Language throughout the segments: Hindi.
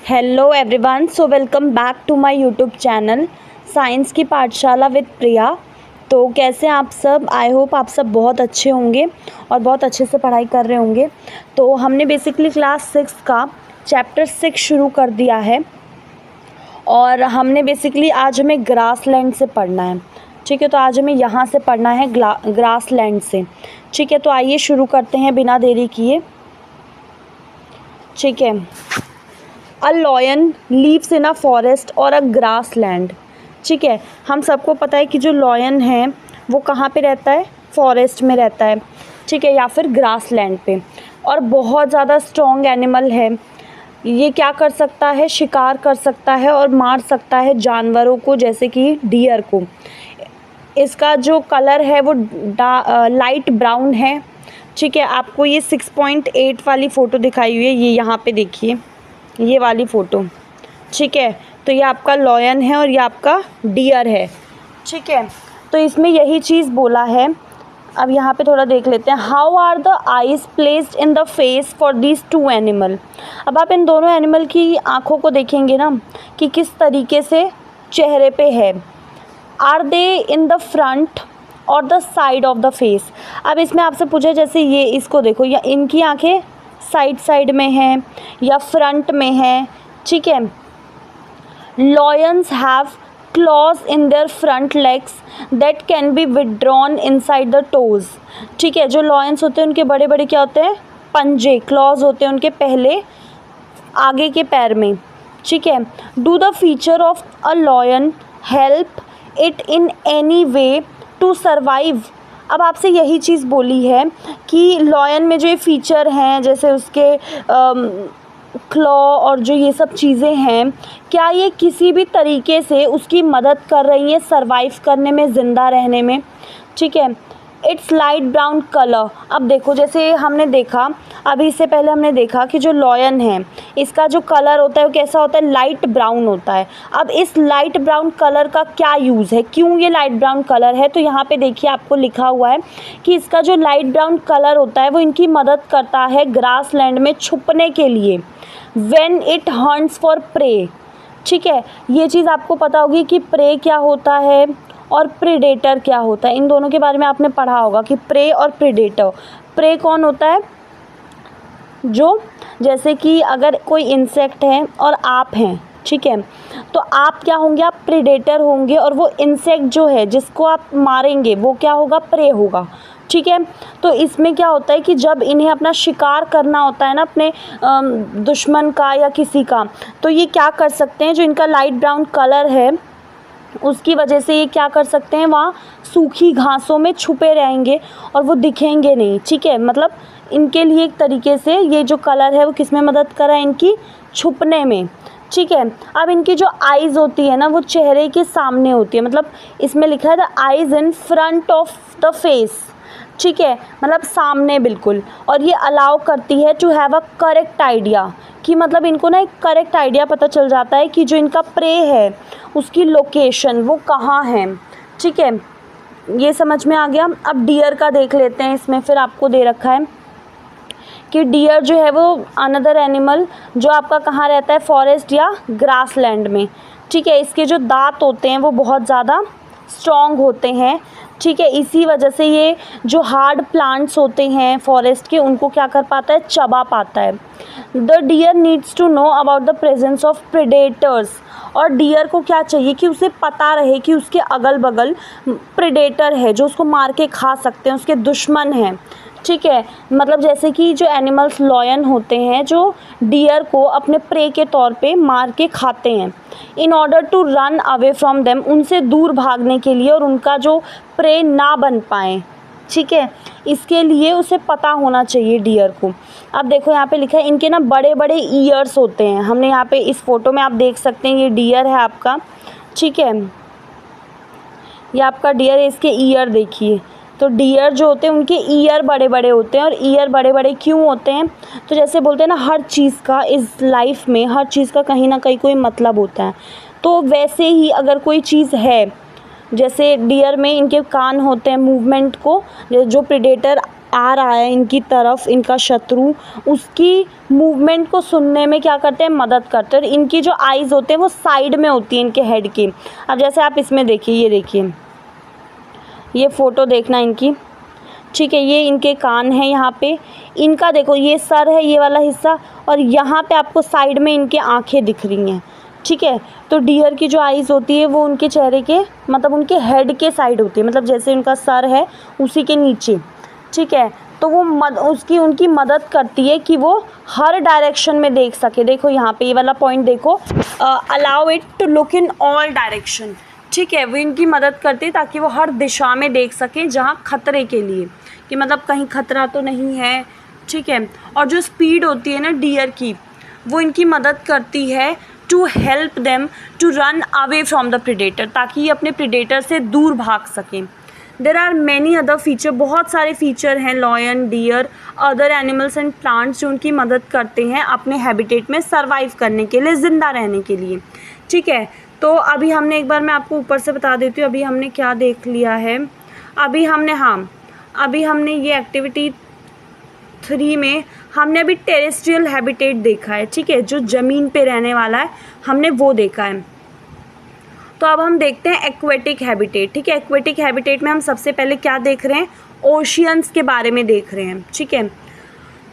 Hello everyone, so welcome back to my YouTube channel science की पाठशाला विद प्रिया। तो कैसे हैं आप सब? आई होप आप सब बहुत अच्छे होंगे और बहुत अच्छे से पढ़ाई कर रहे होंगे। तो हमने बेसिकली क्लास 6 का चैप्टर 6 शुरू कर दिया है और हमने बेसिकली आज हमें ग्रासलैंड से पढ़ना है। ठीक है, तो आज हमें यहाँ से पढ़ना है ग्रासलैंड से। ठीक है, तो आइए शुरू करते हैं बिना देरी किए। ठीक है, a lion leaves in a forest और अ ग्रास लैंड। ठीक है, हम सबको पता है कि जो लॉयन है वो कहाँ पे रहता है? फॉरेस्ट में रहता है। ठीक है, या फिर ग्रास लैंड पे। और बहुत ज़्यादा स्ट्रॉन्ग एनिमल है। ये क्या कर सकता है? शिकार कर सकता है और मार सकता है जानवरों को, जैसे कि डियर को। इसका जो कलर है वो लाइट ब्राउन है। ठीक है, आपको ये 6.8 वाली फ़ोटो दिखाई हुई है, ये यहाँ पे देखिए, ये वाली फ़ोटो। ठीक है, तो ये आपका लॉयन है और ये आपका डियर है। ठीक है, तो इसमें यही चीज़ बोला है। अब यहाँ पे थोड़ा देख लेते हैं। How are the eyes placed in the face for these two animal. अब आप इन दोनों एनिमल की आँखों को देखेंगे ना कि किस तरीके से चेहरे पे है। Are they in the front और the side of the face. अब इसमें आपसे पूछे, जैसे ये इसको देखो, या इनकी आँखें साइड में हैं या फ्रंट में हैं। ठीक है, lions have clause in their front legs that can be withdrawn inside the toes. ठीक है, जो लॉयंस होते हैं उनके बड़े बड़े क्या होते हैं? पंजे, क्लॉज होते हैं उनके पहले आगे के पैर में। ठीक है, do the feature of a lion help it in any way to survive. अब आपसे यही चीज़ बोली है कि लॉयन में जो ये फ़ीचर हैं, जैसे उसके क्लॉ और जो ये सब चीज़ें हैं, क्या ये किसी भी तरीके से उसकी मदद कर रही हैं सर्वाइव करने में, ज़िंदा रहने में? ठीक है, इट्स लाइट ब्राउन कलर। अब देखो, जैसे हमने देखा अभी, इससे पहले हमने देखा कि जो लॉयन है इसका जो कलर होता है वो कैसा होता है? लाइट ब्राउन होता है। अब इस लाइट ब्राउन कलर का क्या यूज़ है? क्यों ये लाइट ब्राउन कलर है? तो यहाँ पे देखिए, आपको लिखा हुआ है कि इसका जो लाइट ब्राउन कलर होता है वो इनकी मदद करता है ग्रास लैंड में छुपने के लिए, when it hunts for prey. ठीक है, ये चीज़ आपको पता होगी कि प्रे क्या होता है और प्रीडेटर क्या होता है। इन दोनों के बारे में आपने पढ़ा होगा कि प्रे और प्रीडेटर। प्रे कौन होता है? जो, जैसे कि अगर कोई इंसेक्ट है और आप हैं, ठीक है, तो आप क्या होंगे? आप प्रीडेटर होंगे और वो इंसेक्ट जो है जिसको आप मारेंगे वो क्या होगा? प्रे होगा। ठीक है, तो इसमें क्या होता है कि जब इन्हें अपना शिकार करना होता है ना, अपने दुश्मन का या किसी का, तो ये क्या कर सकते हैं? जो इनका लाइट ब्राउन कलर है उसकी वजह से ये क्या कर सकते हैं? वहाँ सूखी घासों में छुपे रहेंगे और वो दिखेंगे नहीं। ठीक है, मतलब इनके लिए एक तरीके से ये जो कलर है वो किस में मदद कर रहा है? इनकी छुपने में। ठीक है, अब इनकी जो आइज़ होती है ना वो चेहरे के सामने होती है, मतलब इसमें लिखा है the eyes in front of the face. ठीक है, मतलब सामने बिल्कुल। और ये अलाउ करती है to have a correct idea, कि मतलब इनको ना एक करेक्ट आइडिया पता चल जाता है कि जो इनका प्रे है उसकी लोकेशन वो कहाँ है। ठीक है, ये समझ में आ गया। अब डियर का देख लेते हैं। इसमें फिर आपको दे रखा है कि डियर जो है वो अनदर एनिमल जो आपका कहाँ रहता है? फॉरेस्ट या ग्रास लैंड में। ठीक है, इसके जो दांत होते हैं वो बहुत ज़्यादा स्ट्रॉन्ग होते हैं। ठीक है, इसी वजह से ये जो हार्ड प्लांट्स होते हैं फॉरेस्ट के उनको क्या कर पाता है? चबा पाता है। The deer needs to know about the presence of predators. और डियर को क्या चाहिए? कि उसे पता रहे कि उसके अगल बगल प्रेडेटर है जो उसको मार के खा सकते हैं, उसके दुश्मन हैं। ठीक है, मतलब जैसे कि जो एनिमल्स लॉयन होते हैं जो डियर को अपने प्रे के तौर पे मार के खाते हैं, in order to run away from them, उनसे दूर भागने के लिए और उनका जो प्रे ना बन पाएँ। ठीक है, इसके लिए उसे पता होना चाहिए डियर को। अब देखो यहाँ पे लिखा है इनके ना बड़े बड़े ईयर्स होते हैं। हमने यहाँ पे इस फोटो में आप देख सकते हैं, ये डियर है आपका। ठीक है, ये आपका डियर है, इसके ईयर देखिए। तो डियर जो होते हैं उनके ईयर बड़े बड़े होते हैं। और ईयर बड़े बड़े क्यों होते हैं? तो जैसे बोलते हैं ना, हर चीज़ का इस लाइफ में, हर चीज़ का कहीं ना कहीं कोई मतलब होता है। तो वैसे ही अगर कोई चीज़ है, जैसे डियर में इनके कान होते हैं मूवमेंट को, जो प्रेडेटर आ रहा है इनकी तरफ, इनका शत्रु, उसकी मूवमेंट को सुनने में क्या करते हैं, मदद करते हैं। और इनकी जो आइज़ होते हैं वो साइड में होती हैं इनके हेड के। अब जैसे आप इसमें देखिए, ये देखिए, ये फ़ोटो देखना इनकी, ठीक है, ये इनके कान हैं यहाँ पे, इनका देखो ये सर है ये वाला हिस्सा, और यहाँ पे आपको साइड में इनके आँखें दिख रही हैं, ठीक है। तो डियर की जो आइज़ होती है वो उनके चेहरे के, मतलब उनके हेड के साइड होती है, मतलब जैसे उनका सर है उसी के नीचे, ठीक है। तो वो उनकी मदद करती है कि वो हर डायरेक्शन में देख सके। देखो यहाँ पे ये वाला पॉइंट देखो, allow it to look in all direction, ठीक है। वो इनकी मदद करती है ताकि वो हर दिशा में देख सकें जहाँ खतरे के लिए, कि मतलब कहीं खतरा तो नहीं है, ठीक है। और जो स्पीड होती है ना डियर की, वो इनकी मदद करती है to help them to run away from the predator, ताकि ये अपने प्रेडेटर से दूर भाग सकें। There are many other feature, बहुत सारे फीचर हैं lion, deer, other animals and plants जो उनकी मदद करते हैं अपने हैबिटेट में सर्वाइव करने के लिए, ज़िंदा रहने के लिए, ठीक है। तो अभी हमने, एक बार मैं आपको ऊपर से बता देती हूँ अभी हमने क्या देख लिया है। अभी हमने ये एक्टिविटी 3 में हमने अभी टेरेस्ट्रियल हैबिटेट देखा है, ठीक है, जो ज़मीन पे रहने वाला है हमने वो देखा है। तो अब हम देखते हैं एक्वेटिक हैबिटेट, ठीक है। एक्वेटिक हैबिटेट में हम सबसे पहले क्या देख रहे हैं, ओशियंस के बारे में देख रहे हैं, ठीक है।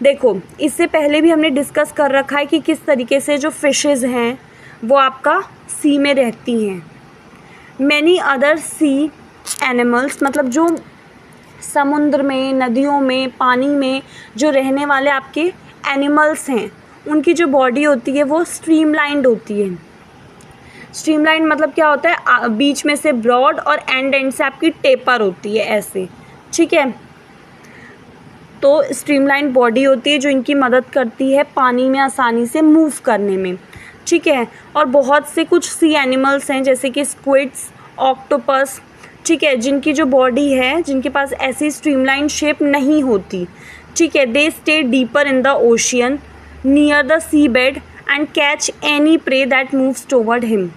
देखो इससे पहले भी हमने डिस्कस कर रखा है कि किस तरीके से जो फिशेज़ हैं वो आपका सी में रहती हैं। मैनी अदर सी एनिमल्स, मतलब जो समुद्र में, नदियों में, पानी में जो रहने वाले आपके एनिमल्स हैं, उनकी जो बॉडी होती है वो स्ट्रीमलाइंड होती है। स्ट्रीमलाइन मतलब क्या होता है, बीच में से ब्रॉड और एंड से आपकी टेपर होती है ऐसे, ठीक है। तो स्ट्रीमलाइन बॉडी होती है जो इनकी मदद करती है पानी में आसानी से मूव करने में, ठीक है। और बहुत से कुछ सी एनिमल्स हैं जैसे कि स्क्विड्स, ऑक्टोपस, ठीक है, जिनकी जो बॉडी है, जिनके पास ऐसी स्ट्रीमलाइन शेप नहीं होती, ठीक है। They stay deeper in the ocean near the sea bed and catch any prey that moves toward him,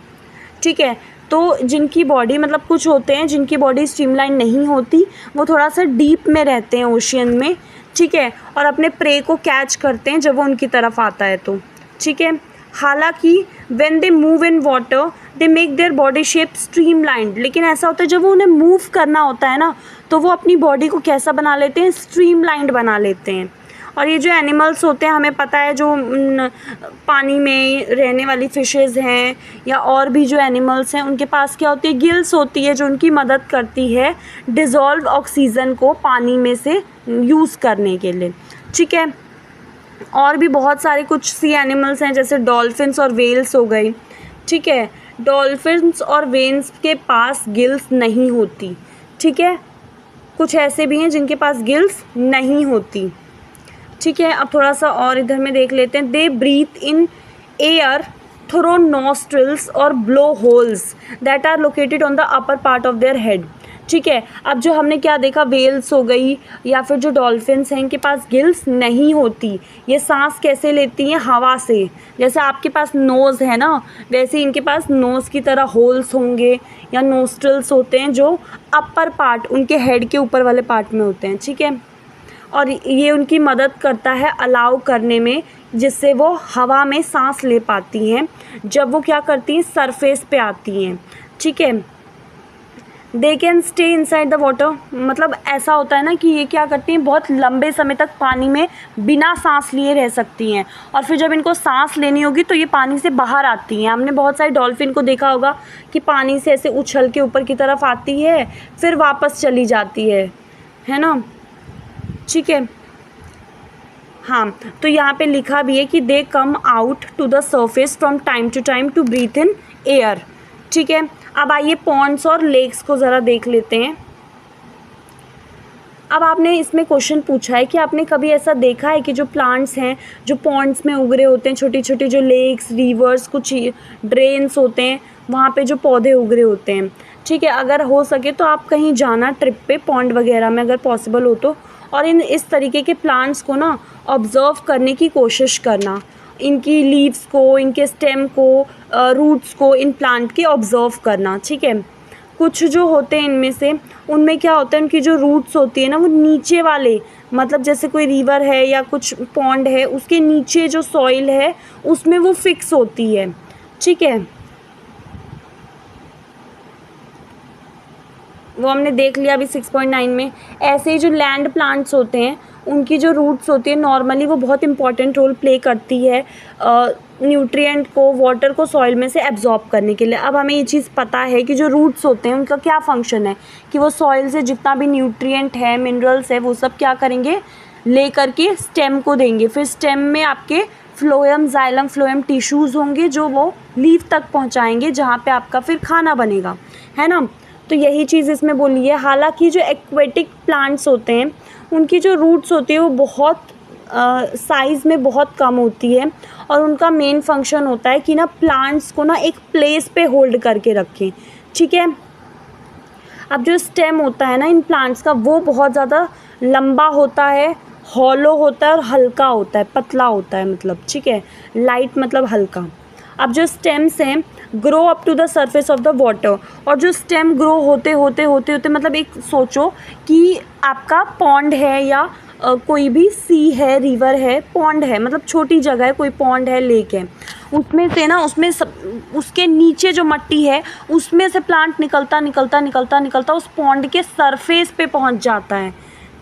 ठीक है। तो जिनकी बॉडी, मतलब कुछ होते हैं जिनकी बॉडी स्ट्रीमलाइन नहीं होती, वो थोड़ा सा डीप में रहते हैं ओशियन में, ठीक है, और अपने प्रे को कैच करते हैं जब वो उनकी तरफ आता है तो, ठीक है। हालांकि when they move in water they make their body shape streamlined, लेकिन ऐसा होता है जब वो उन्हें मूव करना होता है ना, तो वो अपनी बॉडी को कैसा बना लेते हैं, स्ट्रीमलाइंड बना लेते हैं। और ये जो एनिमल्स होते हैं, हमें पता है जो पानी में रहने वाली फिशेज़ हैं या और भी जो एनिमल्स हैं, उनके पास क्या होती है, गिल्स होती है जो उनकी मदद करती है डिज़ोल्व ऑक्सीजन को पानी में से यूज़ करने के लिए, ठीक है। और भी बहुत सारे कुछ सी एनिमल्स हैं जैसे डॉल्फिन्स और वेल्स हो गई, ठीक है। डॉल्फिन्स और वेल्स के पास गिल्स नहीं होती, ठीक है। कुछ ऐसे भी हैं जिनके पास गिल्स नहीं होती, ठीक है। अब थोड़ा सा और इधर में देख लेते हैं। They breathe in air through nostrils और blow holes that are located on the upper part of their head, ठीक है। अब जो हमने क्या देखा, वेल्स हो गई या फिर जो डॉल्फिन्स हैं, इनके पास गिल्स नहीं होती। ये सांस कैसे लेती हैं, हवा से। जैसे आपके पास नोज़ है ना, वैसे इनके पास नोज़ की तरह होल्स होंगे या नोस्ट्रिल्स होते हैं जो अपर पार्ट, उनके हेड के ऊपर वाले पार्ट में होते हैं, ठीक है। और ये उनकी मदद करता है अलाउ करने में, जिससे वो हवा में सांस ले पाती हैं जब वो क्या करती हैं, सरफेस पे आती हैं, ठीक है। They can stay inside the water, मतलब ऐसा होता है ना कि ये क्या करती हैं, बहुत लंबे समय तक पानी में बिना सांस लिए रह सकती हैं, और फिर जब इनको सांस लेनी होगी तो ये पानी से बाहर आती हैं। हमने बहुत सारे डॉल्फिन को देखा होगा कि पानी से ऐसे उछल के ऊपर की तरफ आती है, फिर वापस चली जाती है ना, ठीक है। हाँ, तो यहाँ पे लिखा भी है कि they come out to the surface from time to time to breathe in air, ठीक है। अब आइए पॉन्ड्स और लेक्स को ज़रा देख लेते हैं। अब आपने इसमें क्वेश्चन पूछा है कि आपने कभी ऐसा देखा है कि जो प्लांट्स हैं जो पॉन्ड्स में उग रहे होते हैं, छोटी छोटी जो लेक्स, रिवर्स, कुछ ड्रेन्स होते हैं, वहाँ पे जो पौधे उग रहे होते हैं, ठीक है। अगर हो सके तो आप कहीं जाना ट्रिप पे, पॉन्ड वगैरह में अगर पॉसिबल हो तो, और इस तरीके के प्लांट्स को ना ऑब्ज़र्व करने की कोशिश करना, इनकी लीव्स को, इनके स्टेम को, रूट्स को, इन प्लांट के ऑब्ज़र्व करना, ठीक है। कुछ जो होते हैं इनमें से, उनमें क्या होता है, उनकी जो रूट्स होती है ना वो नीचे वाले, मतलब जैसे कोई रिवर है या कुछ पॉन्ड है, उसके नीचे जो सॉइल है उसमें वो फिक्स होती है, ठीक है। वो हमने देख लिया अभी 6.9 में। ऐसे ही जो लैंड प्लांट्स होते हैं उनकी जो रूट्स होती है नॉर्मली वो बहुत इंपॉर्टेंट रोल प्ले करती है न्यूट्रिएंट को, वाटर को सॉइल में से एब्जॉर्ब करने के लिए। अब हमें ये चीज़ पता है कि जो रूट्स होते हैं उनका क्या फंक्शन है कि वो सॉइल से जितना भी न्यूट्रिएंट है, मिनरल्स है, वो सब क्या करेंगे, ले करके स्टेम को देंगे। फिर स्टेम में आपके फ्लोएम, जाइलम, फ्लोएम टिश्यूज़ होंगे जो वो लीफ तक पहुँचाएंगे जहाँ पर आपका फिर खाना बनेगा, है ना। तो यही चीज़ इसमें बोली है। हालांकि जो एक्वेटिक प्लांट्स होते हैं उनकी जो रूट्स होती है वो बहुत साइज़ में बहुत कम होती है और उनका मेन फंक्शन होता है कि ना प्लांट्स को ना एक प्लेस पे होल्ड करके रखें, ठीक है। अब जो स्टेम होता है ना इन प्लांट्स का वो बहुत ज़्यादा लंबा होता है, हॉलो होता है और हल्का होता है, पतला होता है मतलब, ठीक है। लाइट मतलब हल्का। अब जो स्टेम्स हैं grow up to the surface of the water, और जो स्टेम ग्रो होते होते होते होते मतलब एक सोचो कि आपका पॉन्ड है या कोई भी सी है, रिवर है, पॉन्ड है, मतलब छोटी जगह है, कोई पॉन्ड है, लेक है, उसमें से ना उसके नीचे जो मिट्टी है उसमें से प्लांट निकलता निकलता निकलता निकलता उस पॉन्ड के सरफेस पे पहुंच जाता है,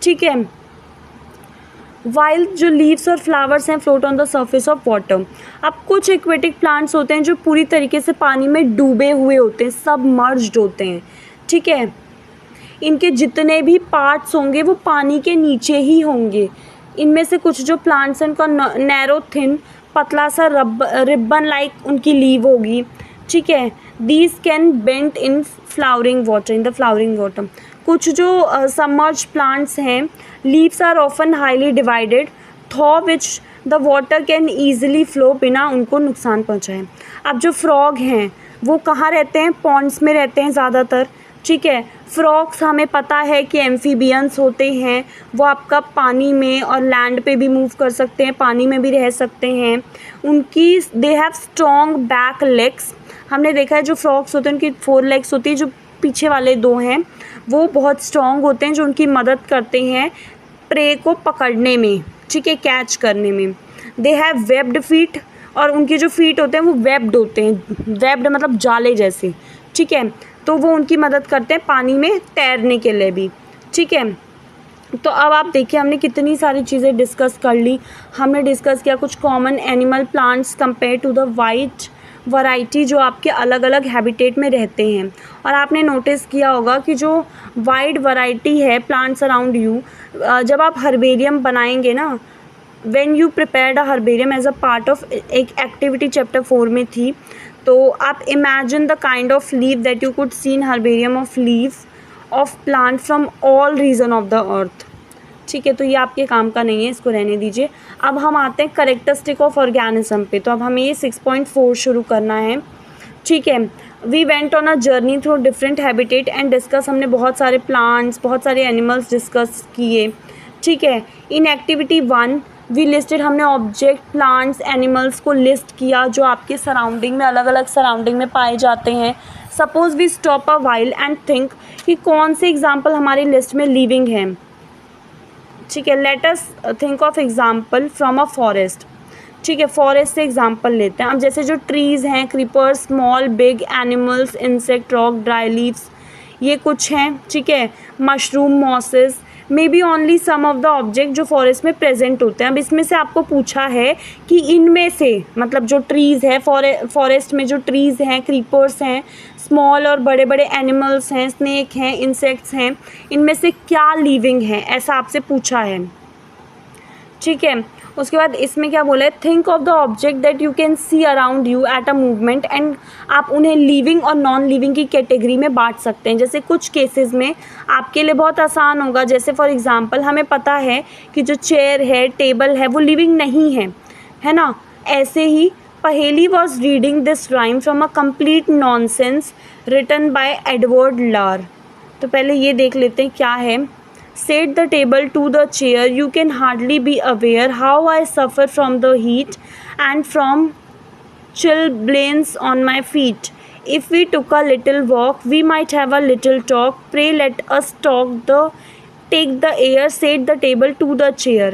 ठीक है। वाइल जो लीव्स और फ्लावर्स हैं float on the surface of water. अब कुछ एक्वेटिक प्लांट्स होते हैं जो पूरी तरीके से पानी में डूबे हुए होते हैं, सबमर्ज्ड होते हैं, ठीक है। इनके जितने भी पार्ट्स होंगे वो पानी के नीचे ही होंगे। इनमें से कुछ जो प्लांट्स हैं उनका नैरो थिन पतला सा रिबन लाइक उनकी लीव होगी, ठीक है। These can bend in flowering water, in the flowering water. कुछ जो सबमर्ज प्लांट्स हैं leaves are often highly divided through which the water can easily flow बिना उनको नुकसान पहुँचाए। अब जो फ्रॉग हैं वो कहाँ रहते हैं, पॉन्ड्स में रहते हैं ज़्यादातर, ठीक है। फ्रॉग्स हमें पता है कि एम्फीबियंस होते हैं, वो आपका पानी में और लैंड पे भी मूव कर सकते हैं, पानी में भी रह सकते हैं। उनकी they have strong back legs. हमने देखा है जो फ्रॉग्स होते हैं उनकी 4 लेग्स होती है, जो पीछे वाले 2 हैं वो बहुत स्ट्रॉन्ग होते हैं, जो उनकी मदद करते हैं प्रे को पकड़ने में, ठीक है, कैच करने में। दे हैव वेब्ड फीट, और उनके जो फीट होते हैं वो वेब्ड होते हैं, वेब्ड मतलब जाले जैसे, ठीक है। तो वो उनकी मदद करते हैं पानी में तैरने के लिए भी, ठीक है। तो अब आप देखिए हमने कितनी सारी चीज़ें डिस्कस कर ली। हमने डिस्कस किया कुछ common animal plants compare to the wide variety जो आपके अलग अलग हैबिटेट में रहते हैं। और आपने नोटिस किया होगा कि जो वाइड वैरायटी है प्लांट्स अराउंड यू, जब आप हर्बेरियम बनाएंगे ना, when you prepared a herbarium as a part of एक एक्टिविटी चैप्टर 4 में थी, तो आप imagine the kind of leaf that you could see in herbarium of leaf of plant from all region of the earth, ठीक है। तो ये आपके काम का नहीं है, इसको रहने दीजिए। अब हम आते हैं कैरेक्टरिस्टिक ऑफ ऑर्गेनिज्म पे। तो अब हमें ये 6.4 शुरू करना है, ठीक है। We went on a journey through different habitat and discuss, हमने बहुत सारे प्लांट्स, बहुत सारे एनिमल्स डिस्कस किए, ठीक है। इन एक्टिविटी 1 वी लिस्टेड, हमने ऑब्जेक्ट, प्लांट्स, एनिमल्स को लिस्ट किया जो आपके सराउंडिंग में, अलग अलग सराउंडिंग में पाए जाते हैं। Suppose we stop a while and think कि कौन से एग्जाम्पल हमारी लिस्ट में लिविंग हैं, ठीक है। Let us think of example from a forest, ठीक है। फॉरेस्ट से एग्जाम्पल लेते हैं। अब जैसे जो ट्रीज़ हैं, creepers, small, big, animals, insect, rock, dry leaves, ये कुछ हैं, ठीक है। Mushroom, mosses, may be only some of the object जो फॉरेस्ट में प्रेजेंट होते हैं। अब इसमें से आपको पूछा है कि इनमें से मतलब जो ट्रीज़ है, फॉरेस्ट में जो ट्रीज़ हैं, क्रीपर्स हैं, स्मॉल और बड़े बड़े एनिमल्स हैं, स्नेक हैं, इंसेक्ट्स हैं, इनमें से क्या लिविंग है, ऐसा आपसे पूछा है, ठीक है। उसके बाद इसमें क्या बोला है, think of the object that you can see around you at a movement, and आप उन्हें लिविंग और नॉन लिविंग की कैटेगरी में बांट सकते हैं। जैसे कुछ केसेस में आपके लिए बहुत आसान होगा, जैसे फॉर एग्जांपल हमें पता है कि जो चेयर है, टेबल है, वो लिविंग नहीं है ना। ऐसे ही Paheli was reading this rhyme from a complete nonsense written by Edward Lear. तो पहले ये देख लेते हैं क्या है। Set the table to the chair, you can hardly be aware how I suffer from the heat and from chilblains on my feet. If we took a little walk, we might have a little talk. Pray let us talk the take the air, set the table to the chair.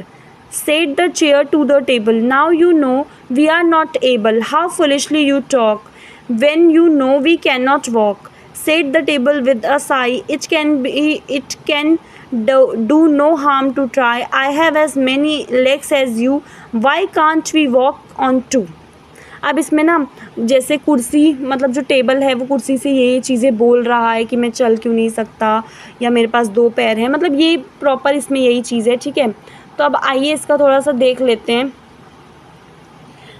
Set the chair to the table. Now you know we are not able. How foolishly you talk, when you know we cannot walk. Set the table with a sigh. It can do no harm to try. I have as many legs as you. Why can't we walk on two? अब इसमें ना जैसे कुर्सी, मतलब जो टेबल है वो कुर्सी से ये चीज़ें बोल रहा है कि मैं चल क्यों नहीं सकता, या मेरे पास 2 पैर हैं, मतलब ये प्रॉपर इसमें यही चीज़ है, ठीक है। तो अब आइए इसका थोड़ा सा देख लेते हैं।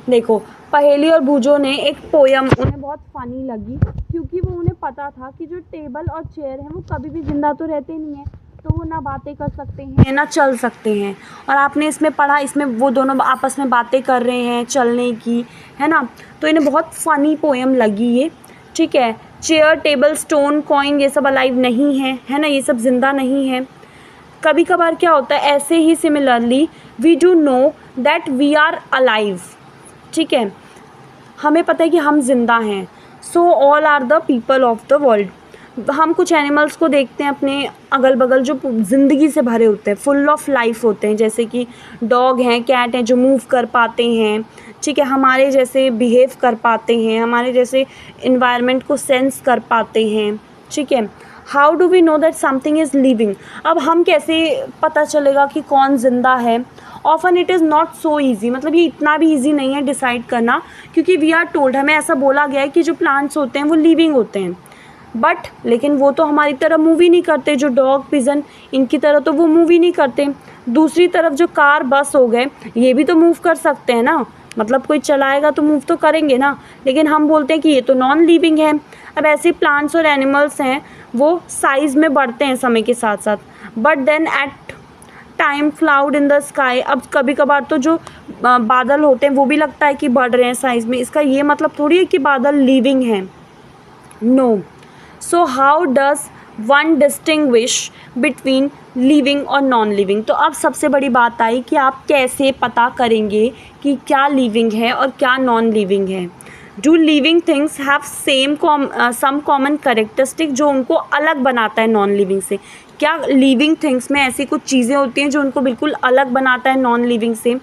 देखो, पहेली और बूझो ने एक पोयम उन्हें बहुत फ़नी लगी, क्योंकि वो उन्हें पता था कि जो टेबल और चेयर हैं वो कभी भी ज़िंदा तो रहते नहीं हैं, तो वो ना बातें कर सकते हैं ना चल सकते हैं। और आपने इसमें पढ़ा, इसमें वो दोनों आपस में बातें कर रहे हैं चलने की, है ना। तो इन्हें बहुत फ़नी पोयम लगी ये, ठीक है। चेयर, टेबल, स्टोन, कॉइन, ये सब अलाइव नहीं है ना, ये सब ज़िंदा नहीं है। कभी कभार क्या होता है, ऐसे ही similarly we do know that we are alive, ठीक है, हमें पता है कि हम जिंदा हैं। So all are the people of the world. हम कुछ एनिमल्स को देखते हैं अपने अगल बगल जो ज़िंदगी से भरे होते हैं, फुल ऑफ लाइफ होते हैं, जैसे कि डॉग हैं, कैट हैं, जो मूव कर पाते हैं, ठीक है, हमारे जैसे बिहेव कर पाते हैं, हमारे जैसे इन्वायरमेंट को सेंस कर पाते हैं, ठीक है। How do we know that something is living. अब हम कैसे पता चलेगा कि कौन ज़िंदा है। Often it is not so easy, मतलब ये इतना भी ईजी नहीं है डिसाइड करना, क्योंकि वी आर टोल्ड, हमें ऐसा बोला गया है कि जो प्लांट्स होते हैं वो लिविंग होते हैं, बट लेकिन वो तो हमारी तरह मूव ही नहीं करते। जो डॉग, पिजन, इनकी तरह तो वो मूव ही नहीं करते। दूसरी तरफ जो कार, बस हो गए, ये भी तो मूव कर सकते हैं ना, मतलब कोई चलाएगा तो मूव तो करेंगे ना, लेकिन हम बोलते हैं कि ये तो नॉन लिविंग है। अब ऐसे प्लांट्स और एनिमल्स हैं, वो साइज़ में बढ़ते हैं समय के साथ साथ, but then at time cloud in the sky. अब कभी कभार तो जो बादल होते हैं वो भी लगता है कि बढ़ रहे हैं साइज़ में, इसका ये मतलब थोड़ी है कि बादल लिविंग हैं, no. So how does one distinguish between living और नॉन लिविंग। तो अब सबसे बड़ी बात आई कि आप कैसे पता करेंगे कि क्या लिविंग है और क्या नॉन लिविंग है। Do living things have some common characteristic, जो उनको अलग बनाता है नॉन लिविंग से। क्या लिविंग थिंग्स में ऐसी कुछ चीज़ें होती हैं जो उनको बिल्कुल अलग बनाता है नॉन लिविंग से।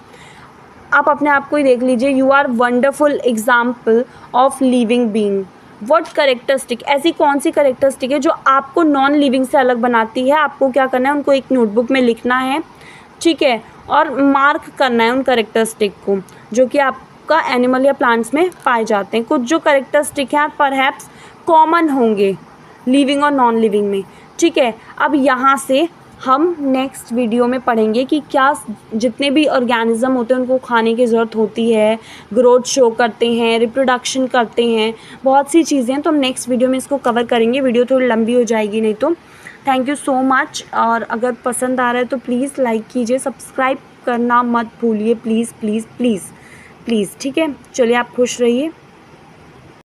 आप अपने आप को ही देख लीजिए, you are wonderful example of living being. What characteristic, ऐसी कौन सी करेक्टरिस्टिक है जो आपको नॉन लिविंग से अलग बनाती है। आपको क्या करना है, उनको एक नोटबुक में लिखना है, ठीक है, और मार्क करना है उन करेक्टरिस्टिक को जो कि आपका एनिमल या प्लांट्स में पाए जाते हैं। कुछ जो करेक्टरिस्टिक हैं परहैप्स कॉमन होंगे लिविंग और नॉन लिविंग में, ठीक है। अब यहाँ से हम नेक्स्ट वीडियो में पढ़ेंगे कि क्या जितने भी ऑर्गेनिज्म होते हैं उनको खाने की ज़रूरत होती है, ग्रोथ शो करते हैं, रिप्रोडक्शन करते हैं, बहुत सी चीज़ें हैं। तो हम नेक्स्ट वीडियो में इसको कवर करेंगे। वीडियो थोड़ी लंबी हो जाएगी नहीं तो। थैंक यू सो मच, और अगर पसंद आ रहा है तो प्लीज़ लाइक कीजिए, सब्सक्राइब करना मत भूलिए, प्लीज़ प्लीज़ प्लीज़ प्लीज़, ठीक है। चलिए, आप खुश रहिए।